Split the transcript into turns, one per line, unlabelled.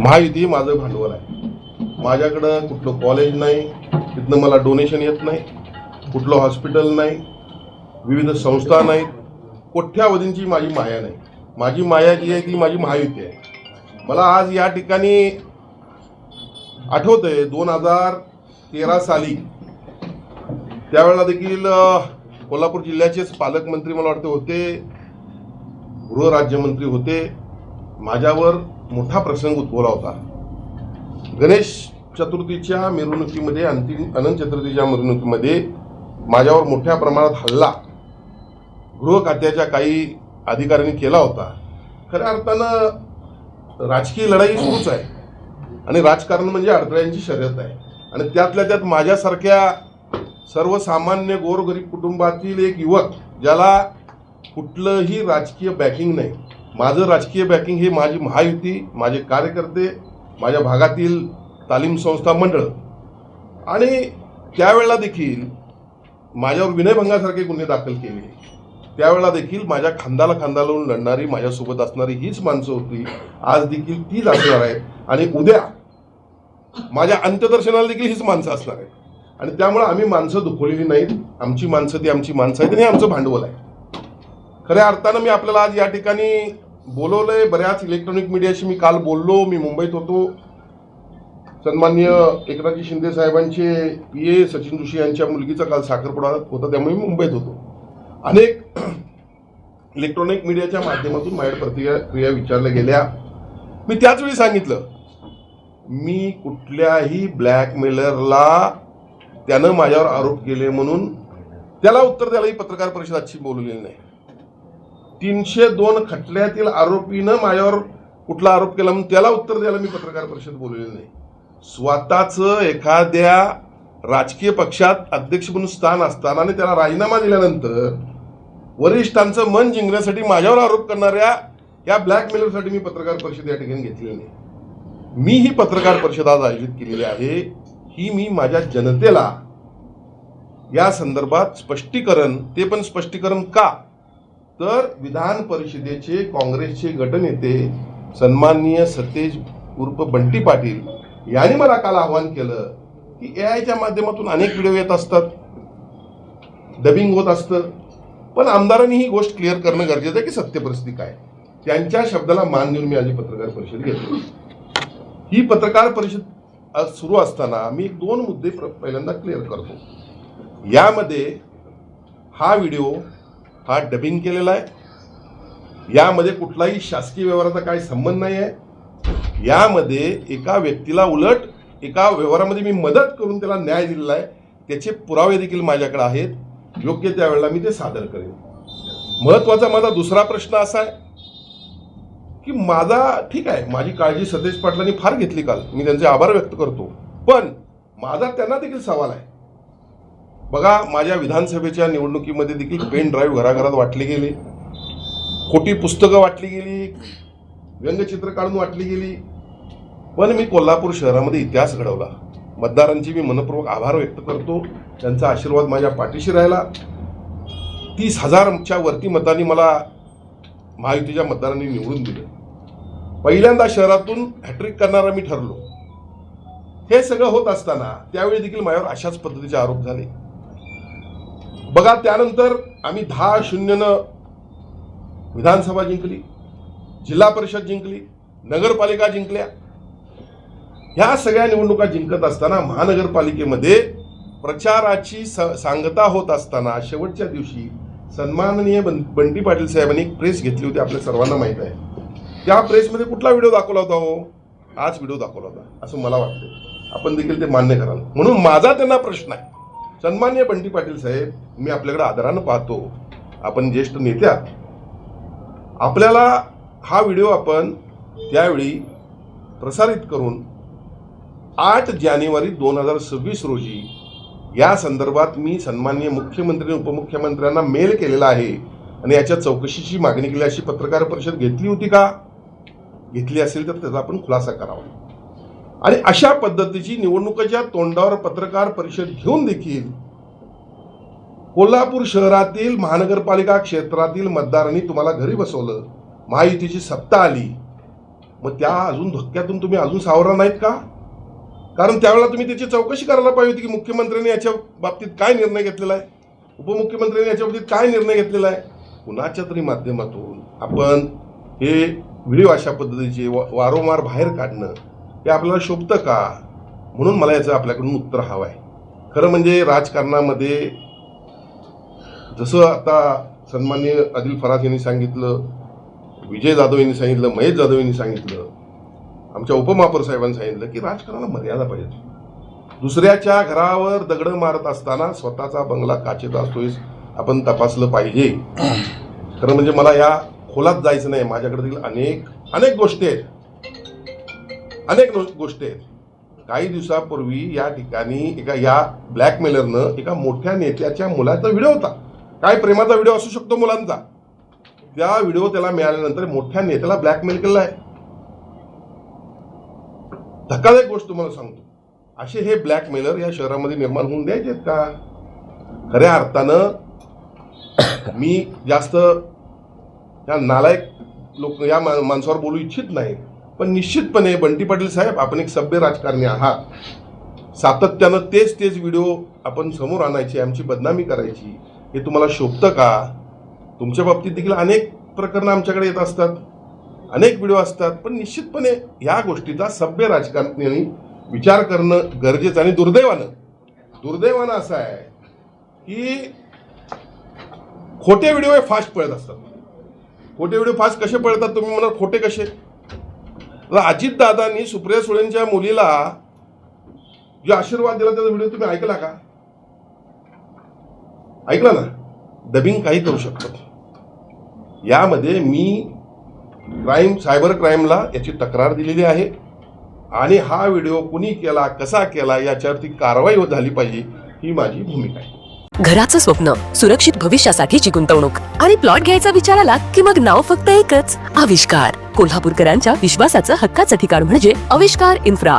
महायुती माझं भांडवल आहे. माझ्याकडं कुठलं कॉलेज नाही, तिथनं मला डोनेशन येत नाही, कुठलं हॉस्पिटल नाही, विविध संस्था नाहीत, कोट्यावधींची माझी माया नाही. माझी माया जी आहे ती माझी महायुती आहे. मला आज या ठिकाणी आठवतंय 2013 साली त्यावेळेला देखील कोल्हापूर जिल्ह्याचेच पालकमंत्री मला वाटते होते, गृहराज्यमंत्री होते. माझ्यावर मोठा प्रसंग उद्भवला होता. गणेश चतुर्थीच्या मिरवणुकीमध्ये, अनंत चतुर्थीच्या मिरवणुकीमध्ये माझ्यावर मोठ्या प्रमाणात हल्ला गृह खात्याच्या काही अधिकाऱ्यांनी केला होता. खऱ्या अर्थानं राजकीय लढाई सुरूच आहे आणि राजकारण म्हणजे अडथळ्यांची शर्यत आहे. आणि त्यातल्या त्यात माझ्यासारख्या सर्वसामान्य गोरगरीब कुटुंबातील एक युवक ज्याला कुठलंही राजकीय बॅकिंग नाही, माझं राजकीय बॅकिंग हे माझी महायुती, माझे कार्यकर्ते, माझ्या भागातील तालीम संस्था मंडळ. आणि त्यावेळेला देखील माझ्यावर विनयभंगासारखे गुन्हे दाखल केले. त्यावेळेला देखील माझ्या खांद्याला खांदा लावून लढणारी, माझ्यासोबत असणारी हीच माणसं होती. आज देखील तीच असणार आहेत आणि उद्या माझ्या अंत्यदर्शनाला देखील हीच माणसं असणार आहेत. आणि त्यामुळे आम्ही माणसं दुखवलेली नाहीत. आमची माणसं ती आमची माणसं आहेत आणि हे आमचं भांडवल आहे. खऱ्या अर्थानं मी आपल्याला आज या ठिकाणी बोलवलंय. बऱ्याच इलेक्ट्रॉनिक मीडियाशी मी काल बोललो. मी मुंबईत होतो. सन्माननीय एकनाथजी शिंदे साहेबांचे PA सचिन जोशी यांच्या मुलगीचा काल साखरपुडा होता, त्यामुळे मी मुंबईत होतो. अनेक इलेक्ट्रॉनिक मीडियाच्या माध्यमातून माझ्या प्रतिक्रिया विचारल्या गेल्या. मी त्याच वेळी सांगितलं, मी कुठल्याही ब्लॅकमेलरला त्यानं माझ्यावर आरोप केले म्हणून त्याला उत्तर द्यायला ही पत्रकार परिषद आजची बोलवलेली नाही. 302 खटल्यातील आरोपीनं माझ्यावर कुठला आरोप केला म्हणून त्याला उत्तर द्यायला मी पत्रकार परिषद बोलवलेली नाही. स्वतःचं एखाद्या राजकीय पक्षात अध्यक्ष म्हणून स्थान असताना आणि त्याला राजीनामा दिल्यानंतर वरिष्ठांचं मन जिंकण्यासाठी माझ्यावर आरोप करणाऱ्या या ब्लॅकमेलरसाठी मी पत्रकार परिषद या ठिकाणी घेतलेली नाही. मी ही पत्रकार परिषद आज आयोजित केलेली आहे. ही मी माझ्या जनतेला या संदर्भात स्पष्टीकरण, ते पण स्पष्टीकरण का, तर विधान परिषदेचे काँग्रेसचे गटनेते सन्माननीय सतेज उर्फ बंटी पाटील यांनी मला काल आवाहन केलं की AIच्या माध्यमातून अनेक व्हिडिओ येत असतात, डबिंग होत असतं, पण आमदारांनी ही गोष्ट क्लिअर करणं गरजेचं आहे की सत्य परिस्थिती काय. त्यांच्या शब्दाला मान देऊन मी आज पत्रकार परिषद घेतो. ही पत्रकार परिषद सुरू असताना मी 2 मुद्दे पहिल्यांदा क्लिअर करतो. यामध्ये हा व्हिडिओ हा डबिंग केलेला आहे. यामध्ये कुठलाही शासकीय व्यवहाराचा काही संबंध नाही आहे. यामध्ये एका व्यक्तीला उलट एका व्यवहारामध्ये मी मदत करून त्याला न्याय दिलेला आहे. त्याचे पुरावे देखील माझ्याकडे आहेत. योग्य त्यावेळेला मी ते सादर करेन. महत्वाचा माझा दुसरा प्रश्न असा आहे की माझा, ठीक आहे, माझी काळजी सतेज पाटलांनी फार घेतली काल, मी त्यांचे आभार व्यक्त करतो, पण माझा त्यांना देखील सवाल आहे. बघा, माझ्या विधानसभेच्या निवडणुकीमध्ये देखील पेन ड्राईव्ह घराघरात वाटले गेले, खोटी पुस्तकं वाटली गेली, व्यंगचित्र काढून वाटली गेली, पण मी कोल्हापूर शहरामध्ये इतिहास घडवला. मतदारांची मी मनपूर्वक आभार व्यक्त करतो. त्यांचा आशीर्वाद माझ्या पाठीशी राहिला. 30,000च्या वरती मतांनी मला महायुतीच्या मतदारांनी निवडून दिलं. पहिल्यांदा शहरातून हॅट्रिक करणारा मी ठरलो. हे सगळं होत असताना त्यावेळी देखील माझ्यावर अशाच पद्धतीचे आरोप झाले. बघा, त्यानंतर आम्ही 10-0 विधानसभा जिंकली, जिल्हा परिषद जिंकली, नगरपालिका जिंकल्या. ह्या सगळ्या निवडणुका जिंकत असताना महानगरपालिकेमध्ये प्रचाराची सांगता होत असताना शेवटच्या दिवशी सन्माननीय बंटी पाटील साहेबांनी एक प्रेस घेतली होती, आपल्या सर्वांना माहीत आहे. त्या प्रेसमध्ये कुठला व्हिडिओ दाखवला होता हो? हाच व्हिडिओ दाखवला होता असं मला वाटतं. आपण देखील ते मान्य कराल. म्हणून माझा त्यांना प्रश्न आहे, सन्माननीय बंटी पाटील साहेब, मी आपल्याकडे आदरानं पाहतो, आपण ज्येष्ठ नेत्या, आपल्याला हा व्हिडिओ आपण त्यावेळी प्रसारित करून 8 जानेवारी 2026 रोजी या संदर्भात मी सन्माननीय मुख्यमंत्री आणि उपमुख्यमंत्र्यांना मेल केलेला आहे आणि याच्या चौकशीची मागणी केली. अशी पत्रकार परिषद घेतली होती का? घेतली असेल तर त्याचा आपण खुलासा करावा. आणि अशा पद्धतीची निवडणुकीच्या तोंडावर पत्रकार परिषद घेऊन देखील कोल्हापूर शहरातील महानगरपालिका क्षेत्रातील मतदारांनी तुम्हाला घरी बसवलं. महायुतीची सत्ता आली. मग त्या अजून धक्क्यातून तुम्ही अजून सावरला नाहीत का? कारण त्यावेळेला तुम्ही त्याची चौकशी करायला पाहिजे होती की मुख्यमंत्र्यांनी याच्या बाबतीत काय निर्णय घेतलेला आहे, उपमुख्यमंत्र्यांनी याच्या बाबतीत काय निर्णय घेतलेला आहे. कुणाच्या तरी माध्यमातून आपण हे व्हिडिओ अशा पद्धतीचे वारंवार बाहेर काढणं हे आपल्याला शोभतं का? म्हणून मला याचं आपल्याकडून उत्तर हवं आहे. खरं म्हणजे राजकारणामध्ये जसं आता सन्माननीय आदिल फराज यांनी सांगितलं, विजय जाधव यांनी सांगितलं, महेश जाधव यांनी सांगितलं, आमच्या उपमहापौर साहेबांनी सांगितलं की राजकारणाला मर्यादा पाहिजे. दुसऱ्याच्या घरावर दगडं मारत असताना स्वतःचा बंगला काचेचा असतोय आपण तपासलं पाहिजे. खरं म्हणजे मला या खोलात जायचं नाही. माझ्याकडे देखील अनेक गोष्टी आहेत, काही दिवसापूर्वी या ठिकाणी या ब्लॅकमेलरनं एका मोठ्या नेत्याच्या मुलाचा व्हिडिओ होता, काय प्रेमाचा व्हिडिओ असू शकतो मुलांचा, त्या व्हिडिओ त्याला मिळाल्यानंतर मोठ्या नेत्याला ब्लॅकमेल केलं आहे. धक्कादायक गोष्ट तुम्हाला सांगतो, असे हे ब्लॅकमेलर या शहरामध्ये निर्माण होऊन द्यायचे आहेत का? खऱ्या अर्थानं मी जास्त या नालायक लोक या माणसावर बोलू इच्छित नाही, पण निश्चितपणे बंटी पाटील साहेब आपण एक सभ्य राजकारणी आहात. सातत्यानं तेच व्हिडिओ आपण समोर आणायचे, आमची बदनामी करायची, हे तुम्हाला शोभतं का? तुमच्या बाबतीत देखील अनेक प्रकरणं आमच्याकडे येत असतात, अनेक व्हिडिओ असतात, पण निश्चितपणे ह्या गोष्टीचा सभ्य राजकारण्यांनी विचार करणं गरजेचं. आणि दुर्दैवानं असं आहे की खोटे व्हिडिओ हे फास्ट पळत असतात. खोटे व्हिडिओ फास्ट कसे पळतात तुम्ही म्हणाल, खोटे कसे? अजितदादांनी सुप्रिया सुळेंच्या मुलीला जो आशीर्वाद दिला त्याचा व्हिडिओ तुम्ही ऐकला का? ऐकला ना? डबिंग काही करू शकतात. यामध्ये मी सायबर क्राईमला याची तक्रार दिलेली आहे आणि हा व्हिडिओ कुणी केला, कसा केला, याच्यावरती कारवाई झाली पाहिजे, ही माझी भूमिका आहे.
घराचं स्वप्न, सुरक्षित भविष्यासाठीची गुंतवणूक आणि प्लॉट घ्यायचा विचार आला की मग नाव फक्त एकच, आविष्कार. कोल्हापूरकरांच्या विश्वासाचं हक्काचं ठिकाण म्हणजे आविष्कार इन्फ्रा.